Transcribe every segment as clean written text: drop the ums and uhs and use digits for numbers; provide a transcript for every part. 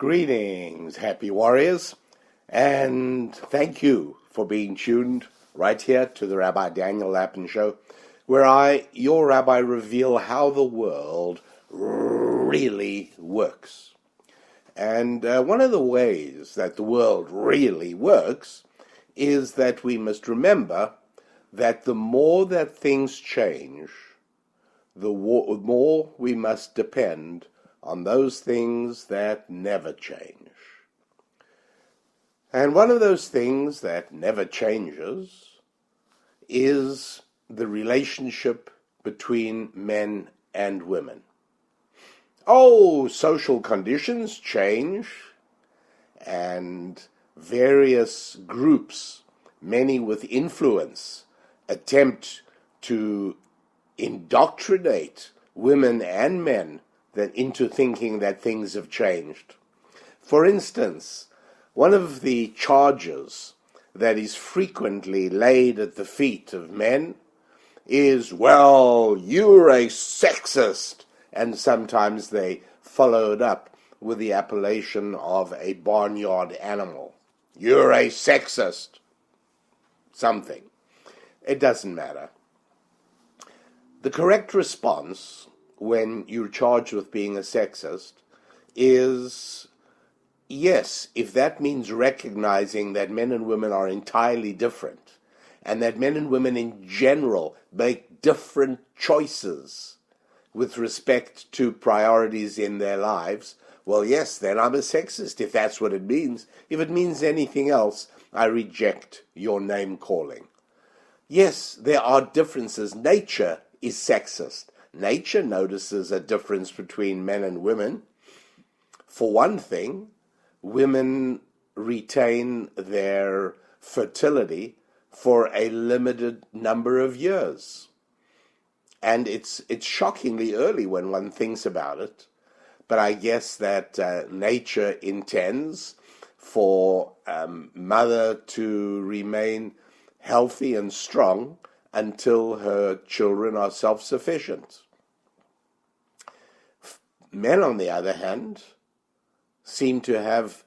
Greetings, happy warriors, and thank you for being tuned right here to the Rabbi Daniel Lapin Show, where I, your rabbi, reveal how the world really works. And one of the ways that the world really works is that we must remember that the more that things change, the more we must depend on those things that never change. And one of those things that never changes is the relationship between men and women. Oh, social conditions change, and various groups, many with influence, attempt to indoctrinate women and men into thinking that things have changed. For instance, one of the charges that is frequently laid at the feet of men is, well, you're a sexist, and sometimes they follow it up with the appellation of a barnyard animal. You're a sexist. Something. It doesn't matter. The correct response when you're charged with being a sexist is, yes, if that means recognizing that men and women are entirely different, and that men and women in general make different choices with respect to priorities in their lives, well, yes, then I'm a sexist, if that's what it means. If it means anything else, I reject your name calling. Yes, there are differences. Nature is sexist. Nature notices a difference between men and women. For one thing, women retain their fertility for a limited number of years. And it's shockingly early when one thinks about it. But I guess that nature intends for mother to remain healthy and strong until her children are self-sufficient. Men, on the other hand, seem to have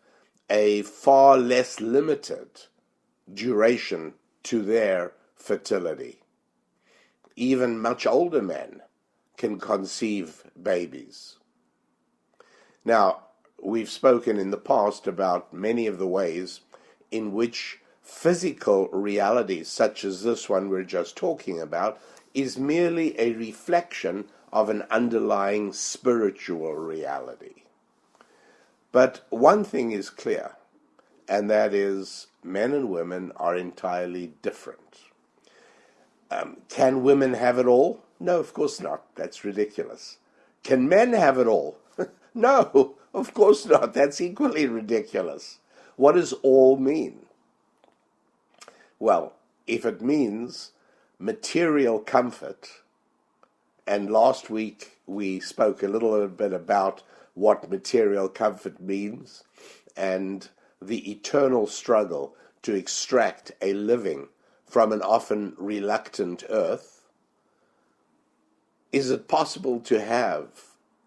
a far less limited duration to their fertility. Even much older men can conceive babies. Now, we've spoken in the past about many of the ways in which physical reality, such as this one we're just talking about, is merely a reflection of an underlying spiritual reality. But one thing is clear, and that is men and women are entirely different. Can women have it all? No, of course not. That's ridiculous. Can men have it all? No, of course not. That's equally ridiculous. What does all mean? Well, if it means material comfort, and last week we spoke a little bit about what material comfort means and the eternal struggle to extract a living from an often reluctant earth, is it possible to have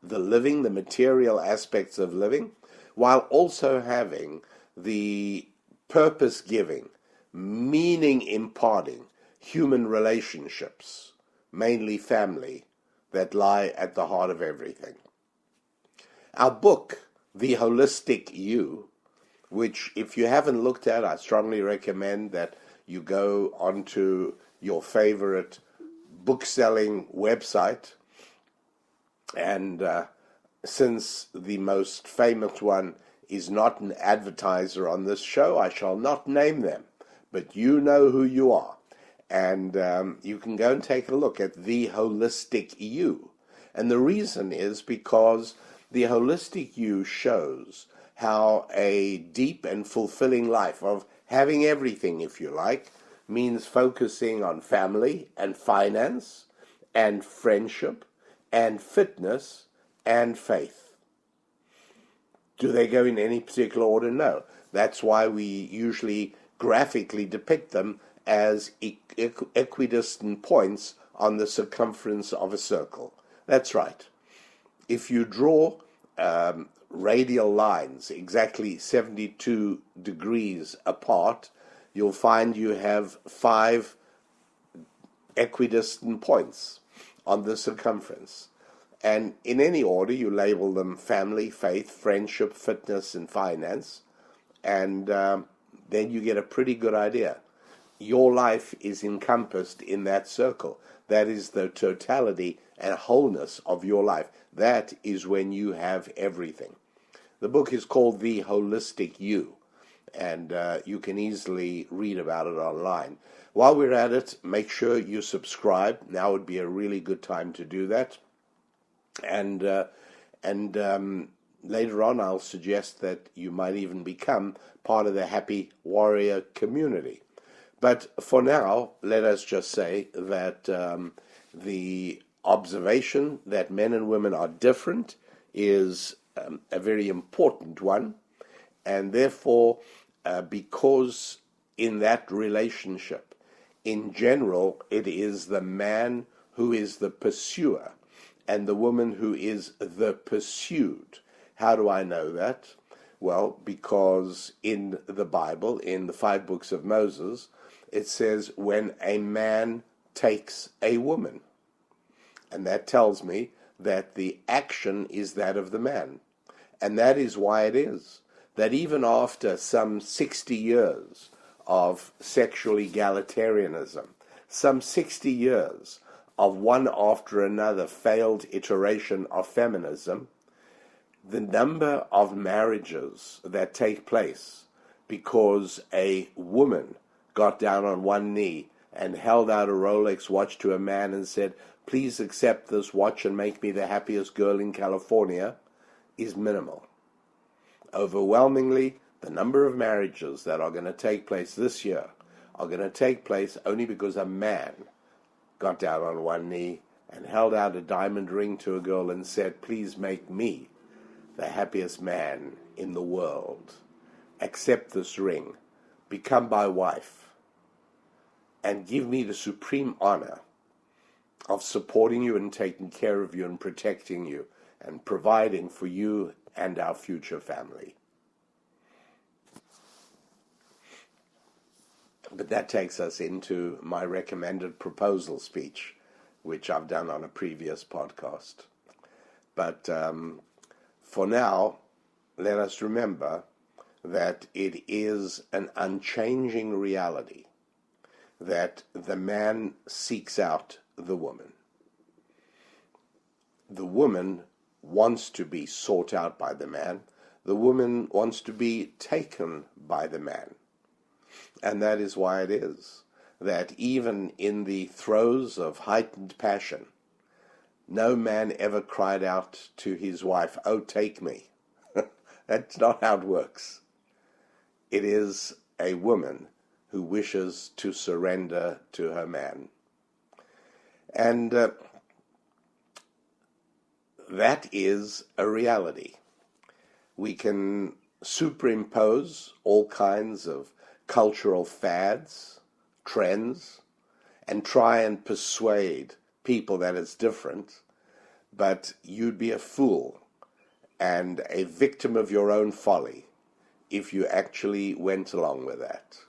the living, the material aspects of living, while also having the purpose-giving, meaning-imparting human relationships, mainly family, that lie at the heart of everything? Our book, The Holistic You, which if you haven't looked at, I strongly recommend that you go onto your favorite book-selling website, and since the most famous one is not an advertiser on this show, I shall not name them, but you know who you are. And you can go and take a look at The Holistic You. And the reason is because The Holistic You shows how a deep and fulfilling life of having everything, if you like, means focusing on family and finance and friendship and fitness and faith. Do they go in any particular order? No. That's why we usually graphically depict them as equidistant points on the circumference of a circle. That's right. If you draw radial lines exactly 72 degrees apart, you'll find you have 5 equidistant points on the circumference. And in any order, you label them family, faith, friendship, fitness, and finance. And then you get a pretty good idea. Your life is encompassed in that circle. That is the totality and wholeness of your life. That is when you have everything. The book is called The Holistic You, and you can easily read about it online. While we're at it, make sure you subscribe. Now would be a really good time to do that. And later on, I'll suggest that you might even become part of the Happy Warrior community. But for now, let us just say that the observation that men and women are different is a very important one. And therefore, because in that relationship, in general, it is the man who is the pursuer and the woman who is the pursued. How do I know that? Well, because in the Bible, in the 5 books of Moses, it says when a man takes a woman. And that tells me that the action is that of the man. And that is why it is that even after some 60 years of sexual egalitarianism, some 60 years of one after another failed iteration of feminism, the number of marriages that take place because a woman got down on one knee and held out a Rolex watch to a man and said, "Please accept this watch and make me the happiest girl in California," is minimal. Overwhelmingly, the number of marriages that are going to take place this year are going to take place only because a man got down on one knee and held out a diamond ring to a girl and said, "Please make me the happiest man in the world. Accept this ring, become my wife, and give me the supreme honor of supporting you and taking care of you and protecting you and providing for you and our future family." But that takes us into my recommended proposal speech, which I've done on a previous podcast. But for now, let us remember that it is an unchanging reality that the man seeks out the woman. The woman wants to be sought out by the man. The woman wants to be taken by the man. And that is why it is that even in the throes of heightened passion, no man ever cried out to his wife, "Oh, take me." That's not how it works. It is a woman who wishes to surrender to her man. And that is a reality. We can superimpose all kinds of cultural fads, trends, and try and persuade people that it's different, but you'd be a fool and a victim of your own folly if you actually went along with that.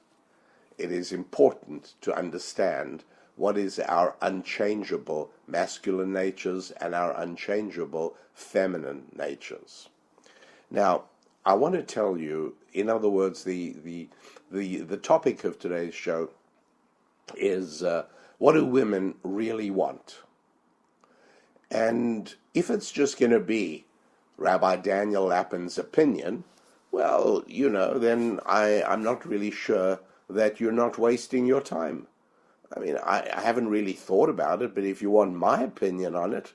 It is important to understand what is our unchangeable masculine natures and our unchangeable feminine natures. Now, I want to tell you, in other words, the topic of today's show is what do women really want? And if it's just going to be Rabbi Daniel Lapin's opinion, well, then I'm not really sure that you're not wasting your time. I mean, I haven't really thought about it, but if you want my opinion on it,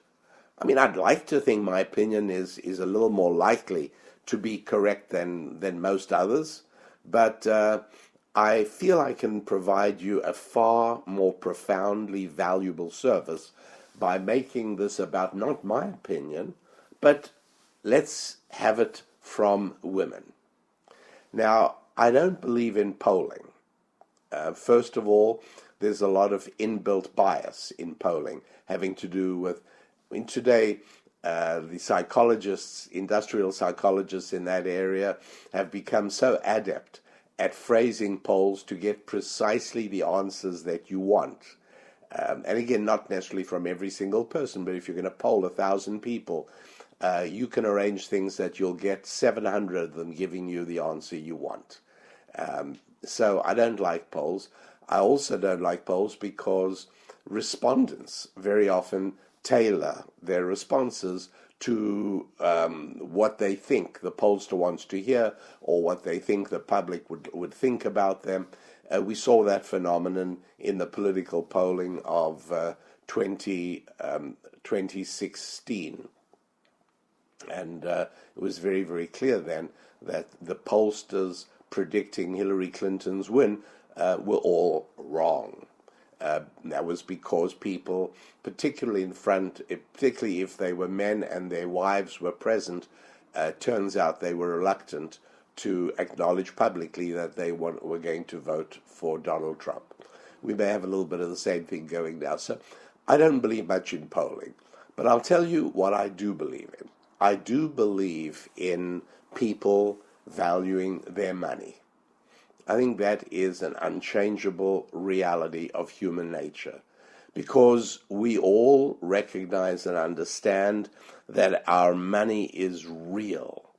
I mean, I'd like to think my opinion is a little more likely to be correct than most others, but I feel I can provide you a far more profoundly valuable service by making this about not my opinion, but let's have it from women. Now, I don't believe in polling. First of all, there's a lot of inbuilt bias in polling having to do with, today, The psychologists, industrial psychologists in that area, have become so adept at phrasing polls to get precisely the answers that you want. And again, not necessarily from every single person, but if you're going to poll 1,000 people, you can arrange things that you'll get 700 of them giving you the answer you want. So I don't like polls. I also don't like polls because respondents very often tailor their responses to what they think the pollster wants to hear or what they think the public would think about them. We saw that phenomenon in the political polling of 2016. And it was very, very clear then that the pollsters predicting Hillary Clinton's win were all wrong. That was because people, particularly if they were men and their wives were present, turns out they were reluctant to acknowledge publicly that they were going to vote for Donald Trump. We may have a little bit of the same thing going now. So I don't believe much in polling, but I'll tell you what I do believe in. I do believe in people valuing their money. I think that is an unchangeable reality of human nature, because we all recognize and understand that our money is real.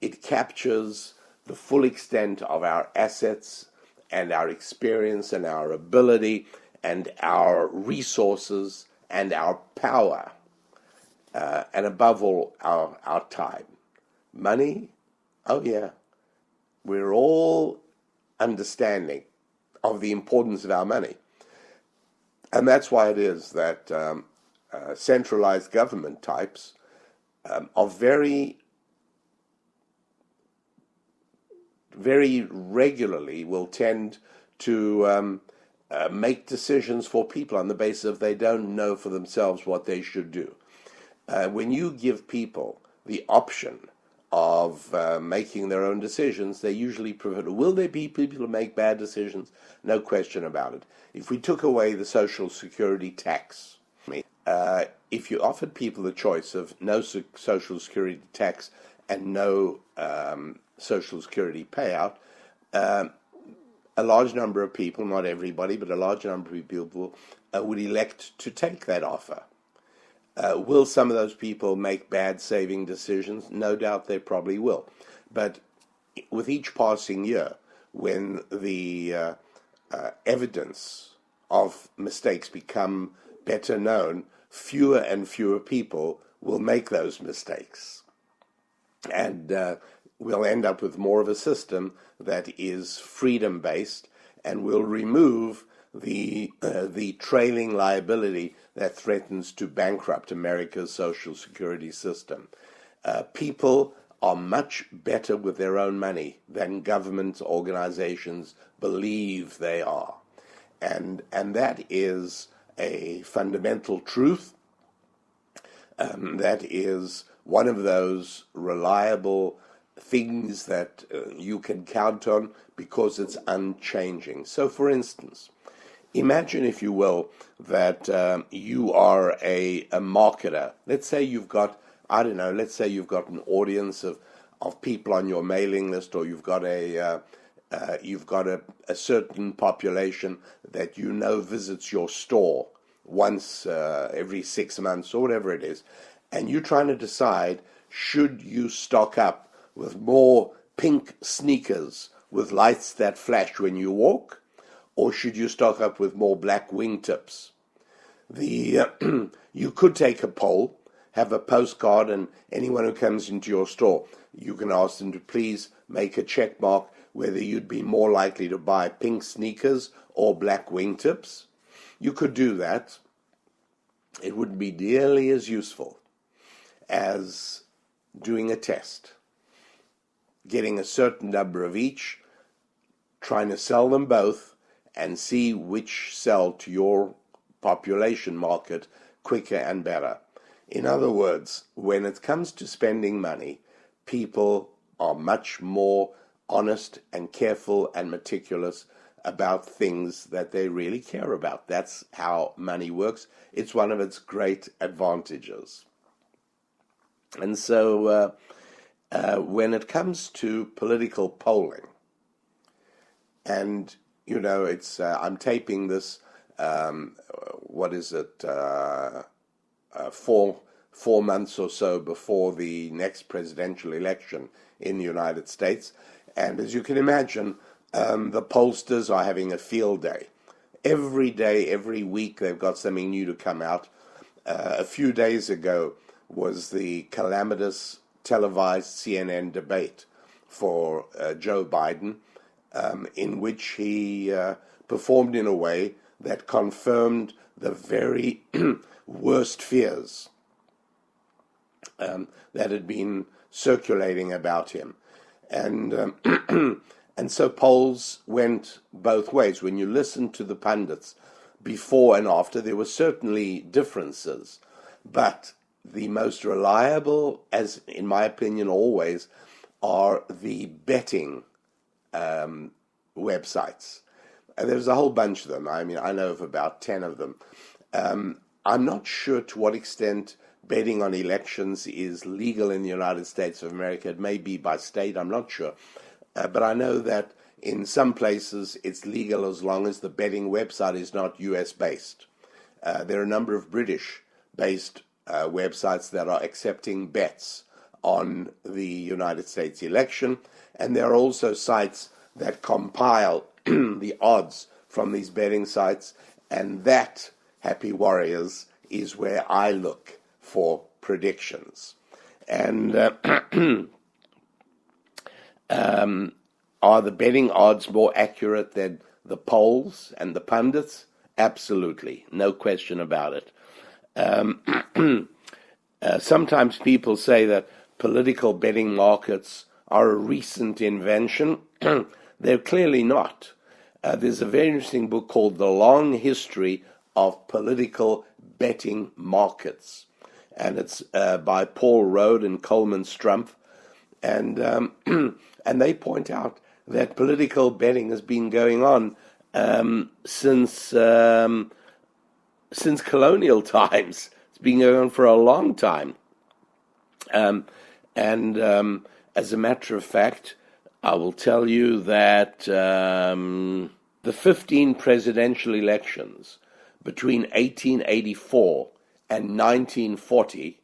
It captures the full extent of our assets and our experience and our ability and our resources and our power, and above all, our time. Money, oh yeah, we're all understanding of the importance of our money. And that's why it is that centralized government types are very regularly will tend to make decisions for people on the basis of they don't know for themselves what they should do. When you give people the option of making their own decisions, they usually prefer. Will there be people who make bad decisions? No question about it. If we took away the Social Security tax, if you offered people the choice of no Social Security tax and no Social Security payout, a large number of people, not everybody, but a large number of people would elect to take that offer. Will some of those people make bad saving decisions? No doubt they probably will. But with each passing year, when the evidence of mistakes become better known, fewer and fewer people will make those mistakes. And we'll end up with more of a system that is freedom-based and will remove the trailing liability that threatens to bankrupt America's Social Security system. People are much better with their own money than government organizations believe they are. And that is a fundamental truth. That is one of those reliable things that you can count on because it's unchanging. So, for instance, imagine, if you will, that you are a marketer. Let's say you've got, let's say you've got an audience of people on your mailing list, or you've got a certain population that you know visits your store once every 6 months or whatever it is, and you're trying to decide, should you stock up with more pink sneakers with lights that flash when you walk, or should you stock up with more black wingtips? You could take a poll, have a postcard, and anyone who comes into your store, you can ask them to please make a check mark whether you'd be more likely to buy pink sneakers or black wingtips. You could do that. It would be nearly as useful as doing a test, getting a certain number of each, trying to sell them both, and see which sell to your population market quicker and better. In other words, when it comes to spending money, people are much more honest and careful and meticulous about things that they really care about. That's how money works. It's one of its great advantages. And so when it comes to political polling, and it's I'm taping this. What is it? 4 months or so before the next presidential election in the United States, and as you can imagine, the pollsters are having a field day. Every day, every week, they've got something new to come out. A few days ago was the calamitous televised CNN debate for Joe Biden, in which he performed in a way that confirmed the very worst fears that had been circulating about him. And and so polls went both ways. When you listened to the pundits before and after, there were certainly differences, but the most reliable, as in my opinion always, are the betting websites. And there's a whole bunch of them. I mean, I know of about 10 of them. I'm not sure to what extent betting on elections is legal in the United States of America. It may be by state, I'm not sure. But I know that in some places it's legal as long as the betting website is not US-based. There are a number of British-based websites that are accepting bets on the United States election, and there are also sites that compile the odds from these betting sites, and that, happy warriors, is where I look for predictions. And are the betting odds more accurate than the polls and the pundits? Absolutely, no question about it. Sometimes people say that political betting markets are a recent invention. They're clearly not. There's a very interesting book called The Long History of Political Betting Markets, and it's by Paul Rode and Coleman Strumpf, and they point out that political betting has been going on since colonial times. It's been going on for a long time, and as a matter of fact, I will tell you that the 15 presidential elections between 1884 and 1940,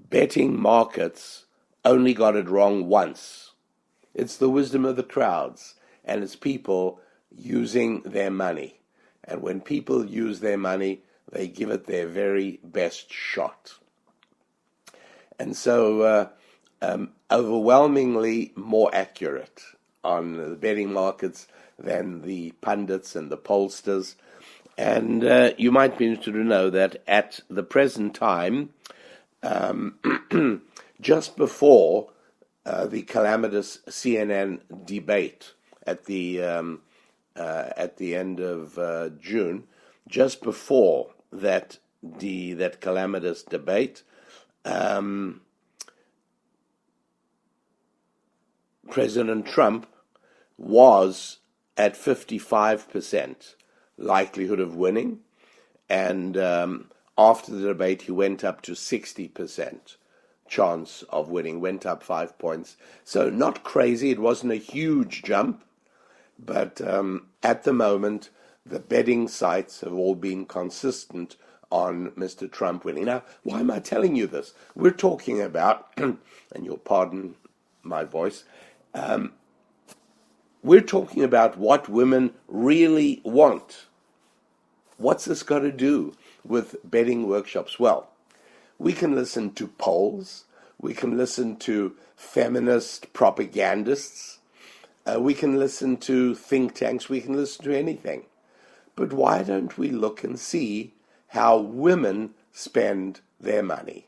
betting markets only got it wrong once. It's the wisdom of the crowds, and it's people using their money. And when people use their money, they give it their very best shot. And so overwhelmingly more accurate on the betting markets than the pundits and the pollsters. And you might be interested to know that at the present time, just before the calamitous CNN debate at the end of June, just before that calamitous debate, President Trump was at 55% likelihood of winning, and after the debate he went up to 60% chance of winning, went up 5 points. So not crazy, it wasn't a huge jump, but at the moment the betting sites have all been consistent on Mr. Trump winning. Now, why am I telling you this? We're talking about, and you'll pardon my voice, we're talking about what women really want. What's this got to do with betting workshops? Well, we can listen to polls, we can listen to feminist propagandists, we can listen to think tanks, we can listen to anything. But why don't we look and see how women spend their money?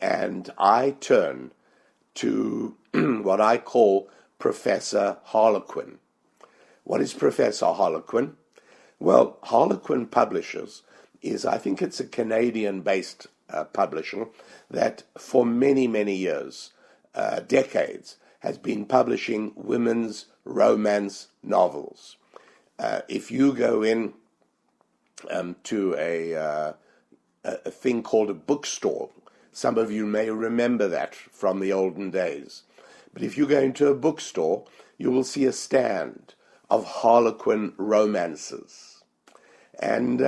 And I turn to what I call Professor Harlequin. What is Professor Harlequin? Well, Harlequin Publishers I think it's a Canadian-based publisher that for many, many years, decades, has been publishing women's romance novels. If you go in to a thing called a bookstore, Some of you may remember that from the olden days. But if you go into a bookstore, you will see a stand of Harlequin romances. And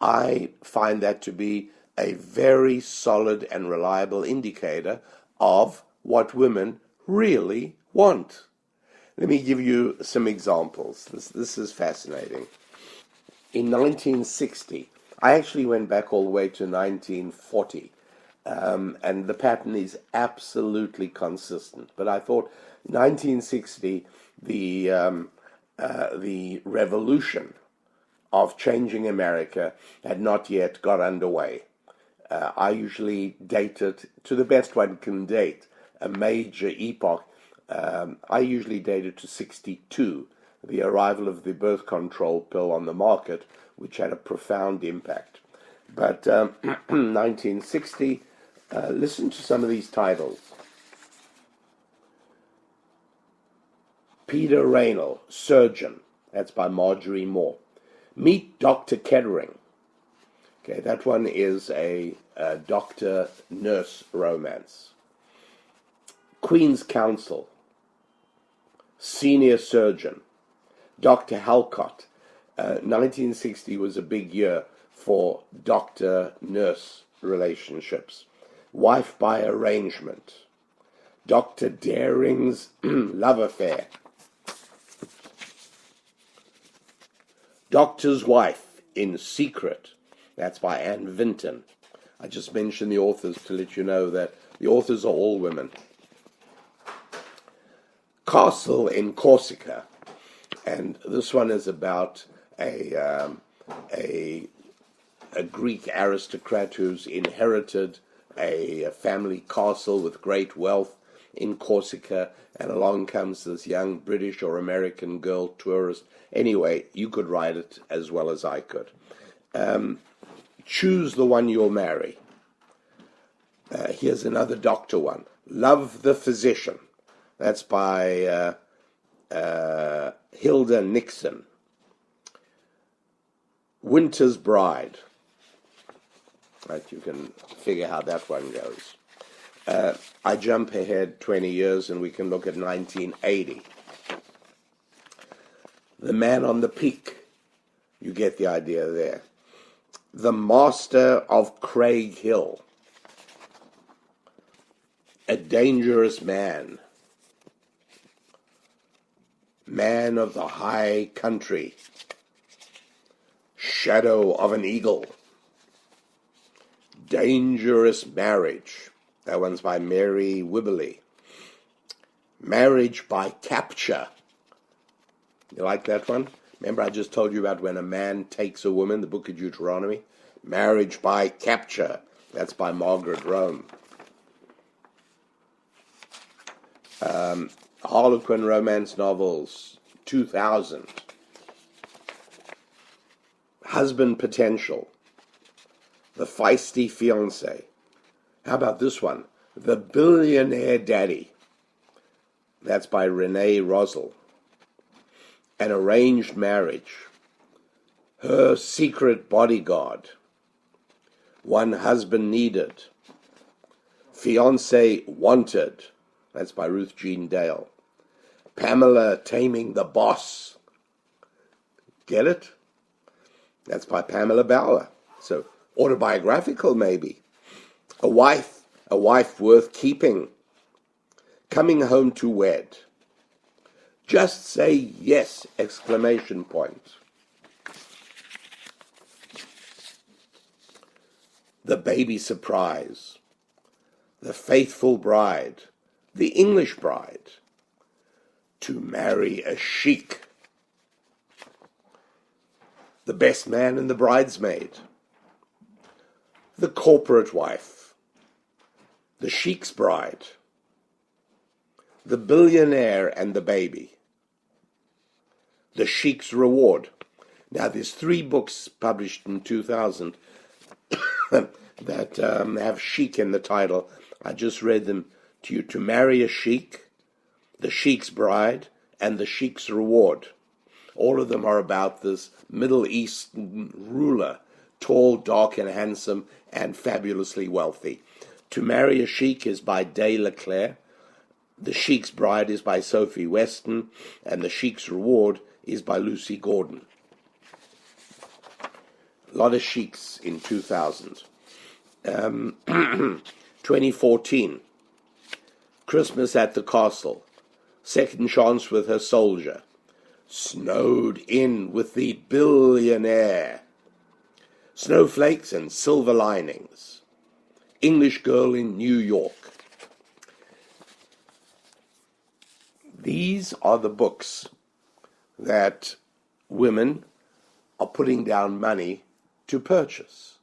I find that to be a very solid and reliable indicator of what women really want. Let me give you some examples. This is fascinating. In 1960, I actually went back all the way to 1940, and the pattern is absolutely consistent. But I thought 1960, the revolution of changing America had not yet got underway. I usually date it to the best one can date, a major epoch. I usually date it to 62, the arrival of the birth control pill on the market, which had a profound impact. But 1960, listen to some of these titles. Peter Raynal, Surgeon. That's by Marjorie Moore. Meet Dr. Kettering. Okay, that one is a doctor-nurse romance. Queen's Counsel. Senior Surgeon. Dr. Halcott. 1960 was a big year for doctor-nurse relationships. Wife by Arrangement. Dr. Daring's Love Affair. Doctor's Wife in Secret. That's by Anne Vinton. I just mentioned the authors to let you know that the authors are all women. Castle in Corsica. And this one is about a Greek aristocrat who's inherited a family castle with great wealth in Corsica, and along comes this young British or American girl tourist. Anyway, you could write it as well as I could. Choose the one you'll marry. Here's another doctor one. Love the Physician. That's by Hilda Nixon. Winter's Bride. Right, you can figure how that one goes. I jump ahead 20 years and we can look at 1980. The Man on the Peak. You get the idea there. The Master of Craig Hill. A Dangerous Man. Man of the High Country. Shadow of an Eagle. Dangerous Marriage. That one's by Mary Wibberley. Marriage by Capture. You like that one? Remember I just told you about when a man takes a woman, the book of Deuteronomy? Marriage by Capture. That's by Margaret Rome. Harlequin romance novels, 2000. Husband Potential. The Feisty Fiancé. How about this one? The Billionaire Daddy. That's by Renee Rosell. An Arranged Marriage. Her Secret Bodyguard. One Husband Needed. Fiancé Wanted. That's by Ruth Jean Dale. Pamela Taming the Boss. Get it? That's by Pamela Bauer. So autobiographical maybe. A Wife Worth Keeping. Coming Home to Wed. Just Say Yes! Exclamation point. The Baby Surprise. The Faithful Bride. The English Bride. To Marry a Sheik. The Best Man and the Bridesmaid. The Corporate Wife. The Sheik's Bride. The Billionaire and the Baby. The Sheik's Reward. Now, there's 3 books published in 2000 that have Sheik in the title. I just read them to you. To Marry a Sheik, The Sheik's Bride, and The Sheik's Reward. All of them are about this Middle Eastern ruler tall, dark, and handsome, and fabulously wealthy. To Marry a Sheik is by Day Leclerc. The Sheik's Bride is by Sophie Weston, and The Sheik's Reward is by Lucy Gordon. A lot of sheiks in 2000. 2014, Christmas at the Castle, Second Chance with Her Soldier, Snowed In with the Billionaire, Snowflakes and Silver Linings, English Girl in New York. These are the books that women are putting down money to purchase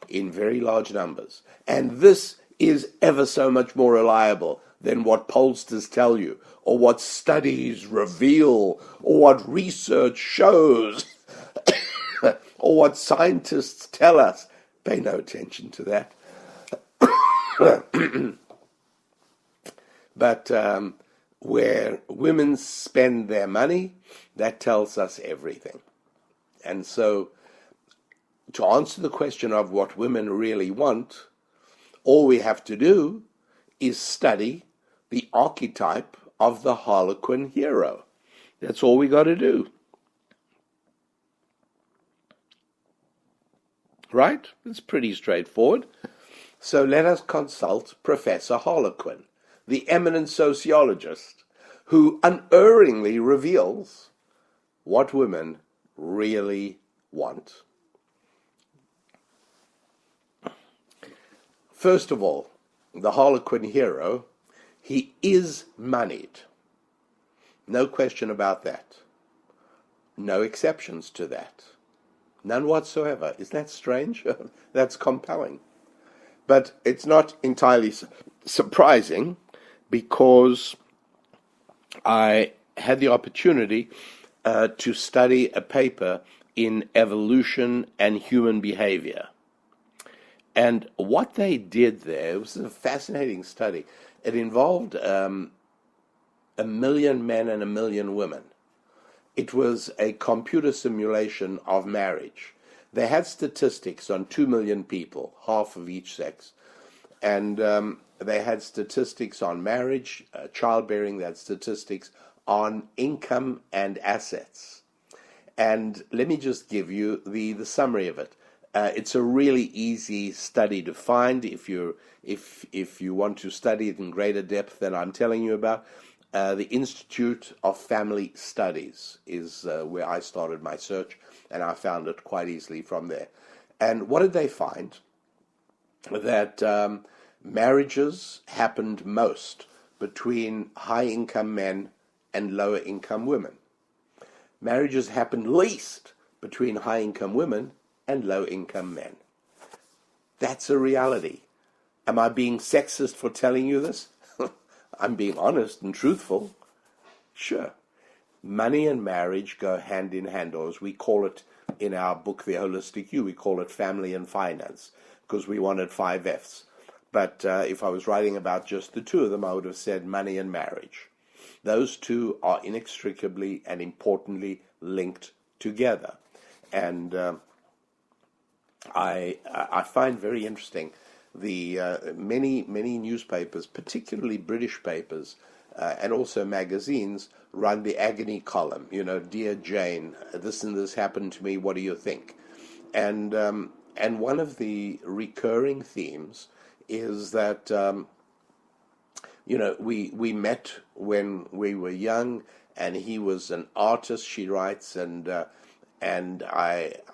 in very large numbers. And this is ever so much more reliable than what pollsters tell you, or what studies reveal, or what research shows, or what scientists tell us. Pay no attention to that. But where women spend their money, that tells us everything. And so, to answer the question of what women really want, all we have to do is study the archetype of the Harlequin hero. That's all we got to do. Right? It's pretty straightforward. So let us consult Professor Harlequin, the eminent sociologist, who unerringly reveals what women really want. First of all, the Harlequin hero, he is moneyed. No question about that. No exceptions to that. None whatsoever. Isn't that strange? That's compelling. But it's not entirely surprising, because I had the opportunity to study a paper in evolution and human behavior. And what they did there was a fascinating study. It involved 1 million men and 1 million women. It was a computer simulation of marriage. They had statistics on 2 million people, half of each sex. And they had statistics on marriage, childbearing. They had statistics on income and assets. And let me just give you the summary of it. It's a really easy study to find if you want to study it in greater depth than I'm telling you about. The Institute of Family Studies is where I started my search, and I found it quite easily from there. And what did they find? That marriages happened most between high-income men and lower-income women. Marriages happened least between high-income women and low-income men. That's a reality. Am I being sexist for telling you this? I'm being honest and truthful. Sure. Money and marriage go hand in hand, or as we call it in our book, The Holistic You, we call it family and finance, because we wanted 5 F's. But if I was writing about just the two of them, I would have said money and marriage. Those two are inextricably and importantly linked together. And I find very interesting the many newspapers, particularly British papers, and also magazines, run the agony column. You know, Dear Jane, this and this happened to me. What do you think? And one of the recurring themes is that we met when we were young, and he was an artist. She writes, and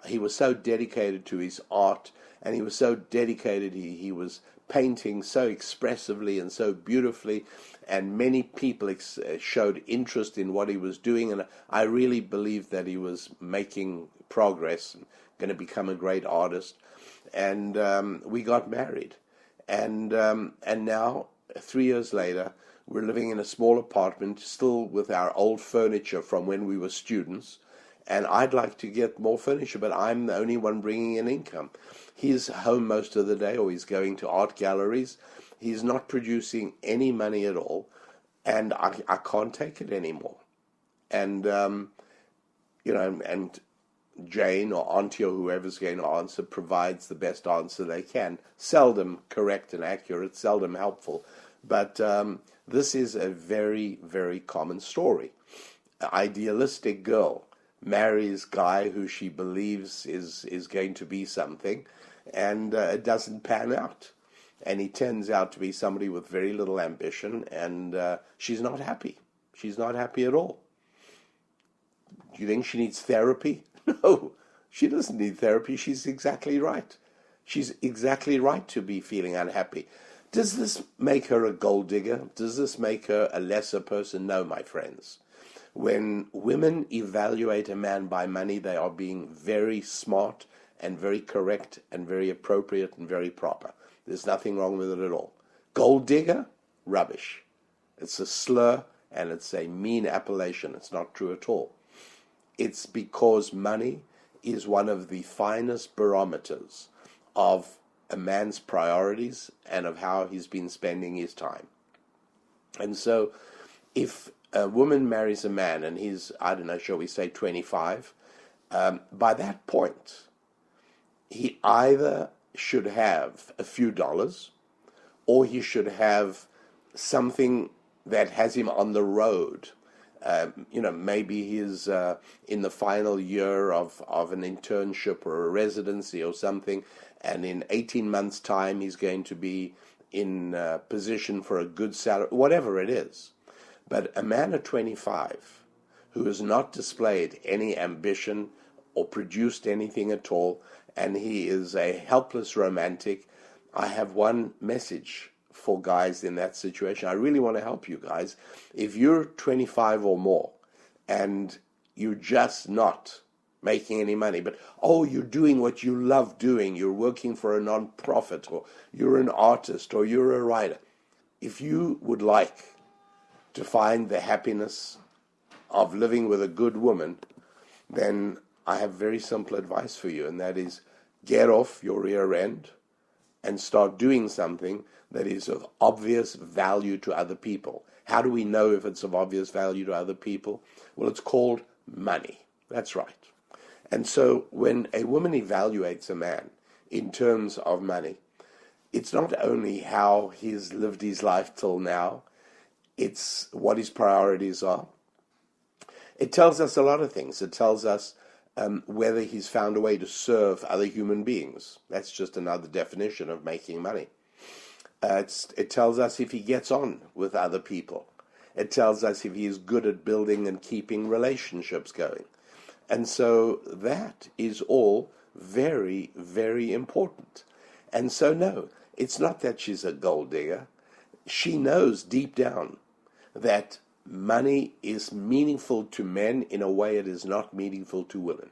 he was so dedicated to his art, and he was so dedicated, he was painting so expressively and so beautifully, and many people showed interest in what he was doing, and I really believed that he was making progress and going to become a great artist. And we got married, and now 3 years later, we're living in a small apartment, still with our old furniture from when we were students. And I'd like to get more furniture, but I'm the only one bringing in income. He's home most of the day, or he's going to art galleries. He's not producing any money at all, and I can't take it anymore. And and Jane or Auntie or whoever's going to answer provides the best answer they can. Seldom correct and accurate, seldom helpful. But this is a very, very common story. An idealistic girl marries guy who she believes is going to be something, and it doesn't pan out. And he turns out to be somebody with very little ambition, and she's not happy. She's not happy at all. Do you think she needs therapy? No, she doesn't need therapy. She's exactly right. She's exactly right to be feeling unhappy. Does this make her a gold digger? Does this make her a lesser person? No, my friends. When women evaluate a man by money, they are being very smart and very correct and very appropriate and very proper. There's nothing wrong with it at all. Gold digger? Rubbish. It's a slur and it's a mean appellation. It's not true at all. It's because money is one of the finest barometers of a man's priorities and of how he's been spending his time. And so if a woman marries a man and he's, I don't know, shall we say 25, by that point, he either should have a few dollars or he should have something that has him on the road. Maybe he's in the final year of an internship or a residency or something, and in 18 months' time he's going to be in position for a good salary, whatever it is. But a man at 25 who has not displayed any ambition or produced anything at all, and he is a helpless romantic, I have one message for guys in that situation. I really want to help you guys. If you're 25 or more and you're just not making any money, but you're doing what you love doing, you're working for a non-profit, or you're an artist, or you're a writer. If you would like to find the happiness of living with a good woman, then I have very simple advice for you, and that is get off your rear end and start doing something that is of obvious value to other people. How do we know if it's of obvious value to other people? Well, it's called money. That's right. And so when a woman evaluates a man in terms of money, it's not only how he's lived his life till now, it's what his priorities are. It tells us a lot of things. It tells us whether he's found a way to serve other human beings. That's just another definition of making money. It tells us if he gets on with other people. It tells us if he is good at building and keeping relationships going. And so that is all very, very important. And so no, it's not that she's a gold digger. She knows deep down that money is meaningful to men in a way it is not meaningful to women.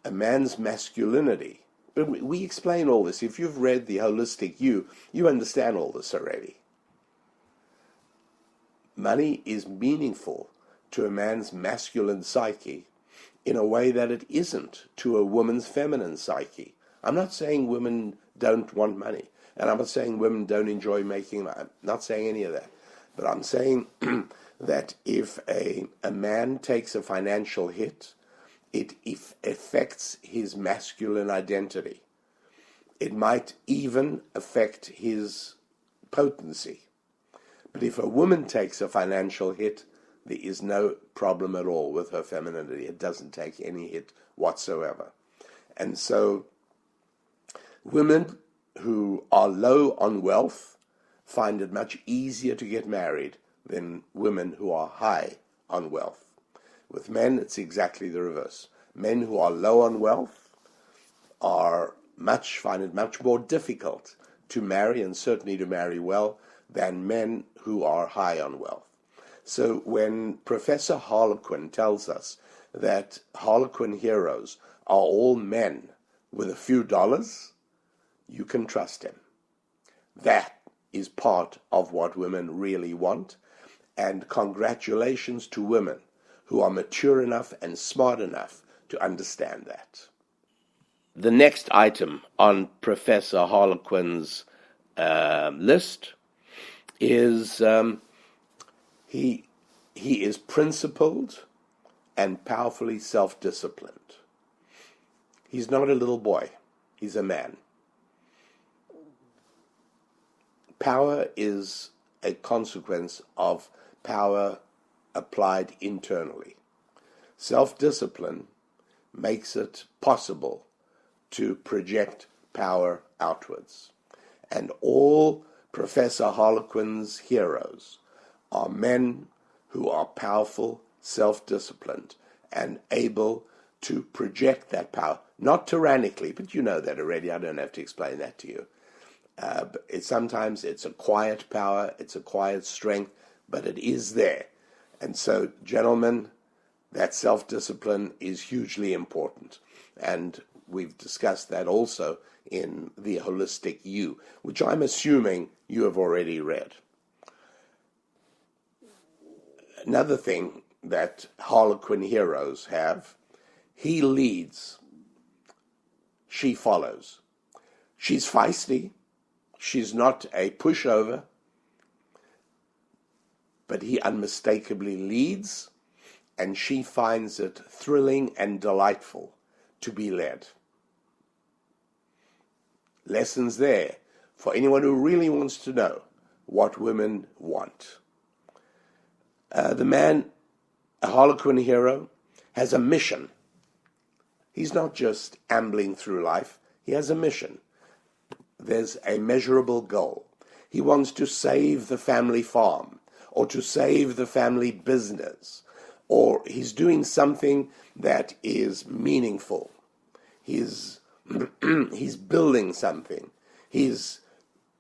A man's masculinity, but we explain all this. If you've read The Holistic You, you understand all this already. Money is meaningful to a man's masculine psyche in a way that it isn't to a woman's feminine psyche. I'm not saying women don't want money, and I'm not saying women don't enjoy making money. I'm not saying any of that. But I'm saying that if a man takes a financial hit, it affects his masculine identity. It might even affect his potency. But if a woman takes a financial hit, there is no problem at all with her femininity. It doesn't take any hit whatsoever. And so women who are low on wealth find it much easier to get married than women who are high on wealth. With men, it's exactly the reverse. Men who are low on wealth find it much more difficult to marry, and certainly to marry well, than men who are high on wealth. So when Professor Harlequin tells us that Harlequin heroes are all men with a few dollars, you can trust him. That is part of what women really want, and congratulations to women who are mature enough and smart enough to understand that. The next item on Professor Harlequin's list is he is principled and powerfully self-disciplined. He's not a little boy. He's a man. Power is a consequence of power applied internally. Self-discipline makes it possible to project power outwards. And all Professor Harlequin's heroes are men who are powerful, self-disciplined, and able to project that power, not tyrannically, but you know that already, I don't have to explain that to you. Sometimes it's a quiet power, it's a quiet strength, but it is there. And so, gentlemen, that self-discipline is hugely important. And we've discussed that also in the Holistic You, which I'm assuming you have already read. Another thing that Harlequin heroes have, he leads, she follows. She's feisty, she's not a pushover, but he unmistakably leads, and she finds it thrilling and delightful to be led. Lessons there for anyone who really wants to know what women want. The man, a Harlequin hero, has a mission. He's not just ambling through life, he has a mission. There's a measurable goal. He wants to save the family farm, or to save the family business, or he's doing something that is meaningful. He's building something. He's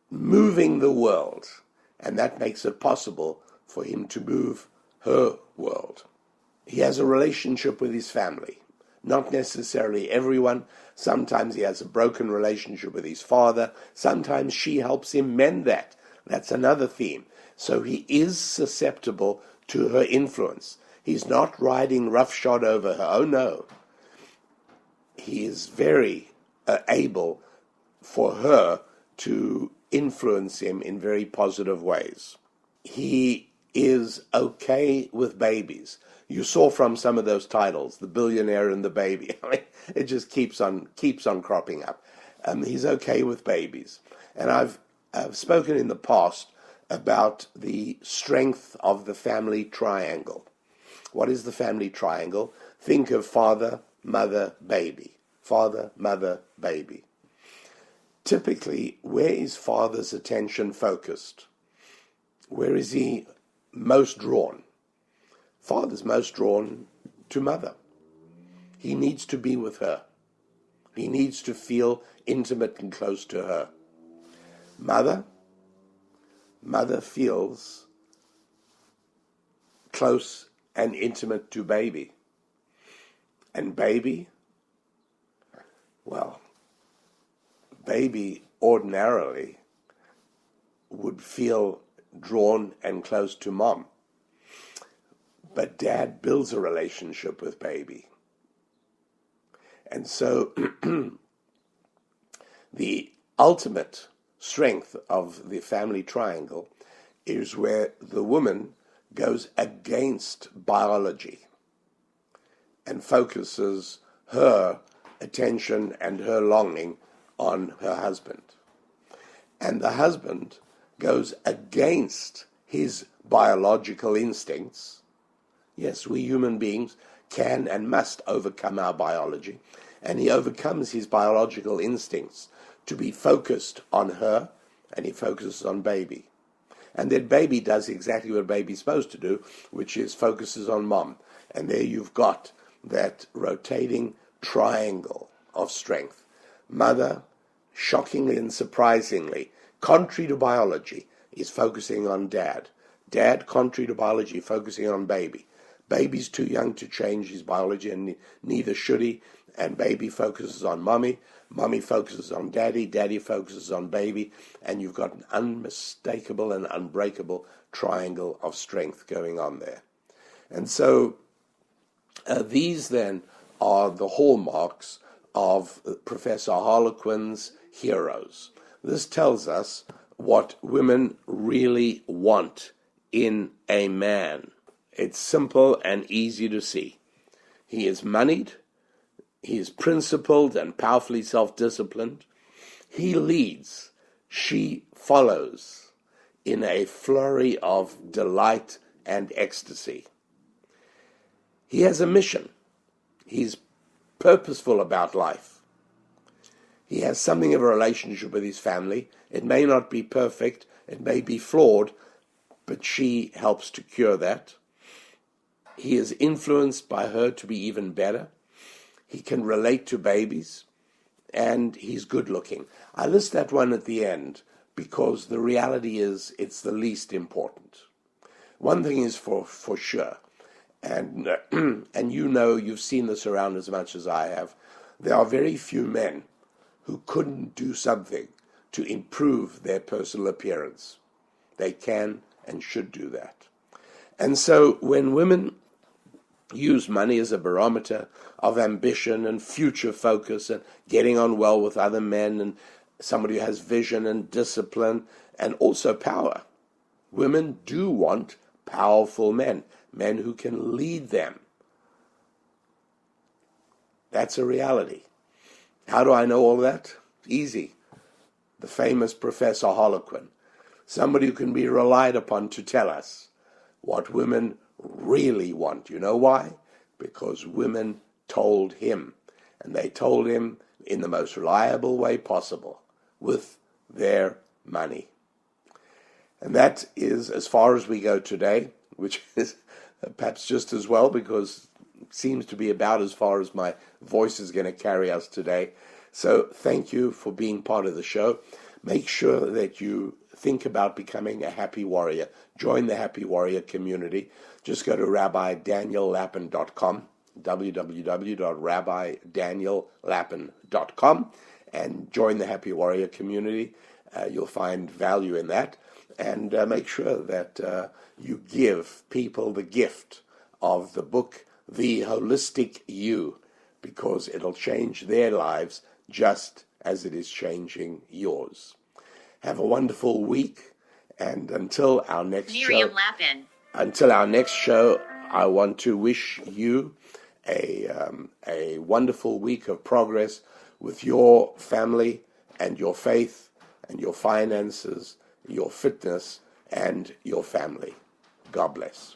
moving the world, and that makes it possible for him to move her world. He has a relationship with his family. Not necessarily everyone. Sometimes he has a broken relationship with his father. Sometimes she helps him mend that. That's another theme. So he is susceptible to her influence. He's not riding roughshod over her. Oh no. He is very able for her to influence him in very positive ways. He is okay with babies. You saw from some of those titles, The Billionaire and the Baby. I mean, it just keeps on cropping up. He's okay with babies. And I've spoken in the past about the strength of the family triangle. What is the family triangle? Think of father, mother, baby. Father, mother, baby. Typically, where is father's attention focused? Where is he most drawn? Father's most drawn to mother. He needs to be with her. He needs to feel intimate and close to her. Mother feels close and intimate to baby. And baby, well, baby ordinarily would feel drawn and close to mom. But dad builds a relationship with baby. And so the ultimate strength of the family triangle is where the woman goes against biology and focuses her attention and her longing on her husband. And the husband goes against his biological instincts. Yes, we human beings can and must overcome our biology. And he overcomes his biological instincts to be focused on her, and he focuses on baby. And then baby does exactly what baby's supposed to do, which is focuses on mom. And there you've got that rotating triangle of strength. Mother, shockingly and surprisingly, contrary to biology, is focusing on dad. Dad, contrary to biology, focusing on baby. Baby's too young to change his biology, and neither should he. And baby focuses on mommy. Mommy focuses on daddy. Daddy focuses on baby. And you've got an unmistakable and unbreakable triangle of strength going on there. And so these then are the hallmarks of Professor Harlequin's heroes. This tells us what women really want in a man. It's simple and easy to see. He is moneyed, He is principled and powerfully self-disciplined. He leads, she follows in a flurry of delight and ecstasy. He has a mission. He's purposeful about life. He has something of a relationship with his family. It may not be perfect, it may be flawed, but she helps to cure that. He is influenced by her to be even better. He can relate to babies, and he's good looking. I list that one at the end because the reality is it's the least important. One thing is for sure, and and you've seen this around as much as I have, there are very few men who couldn't do something to improve their personal appearance. They can and should do that. And so when women use money as a barometer of ambition and future focus and getting on well with other men and somebody who has vision and discipline and also power. Women do want powerful men, men who can lead them. That's a reality. How do I know all that? Easy. The famous Professor Harlequin, somebody who can be relied upon to tell us what women really want. You know why? Because women told him, and they told him in the most reliable way possible, with their money. And that is as far as we go today, which is perhaps just as well, because it seems to be about as far as my voice is going to carry us today. So thank you for being part of the show. Make sure that you think about becoming a happy warrior. Join the Happy Warrior community. Just go to RabbiDanielLapin.com, www.RabbiDanielLapin.com, and join the Happy Warrior community. You'll find value in that. And make sure that you give people the gift of the book, The Holistic You, because it'll change their lives just as it is changing yours. Have a wonderful week, and until our next show, I want to wish you a wonderful week of progress with your family and your faith and your finances, your fitness and your family. God bless.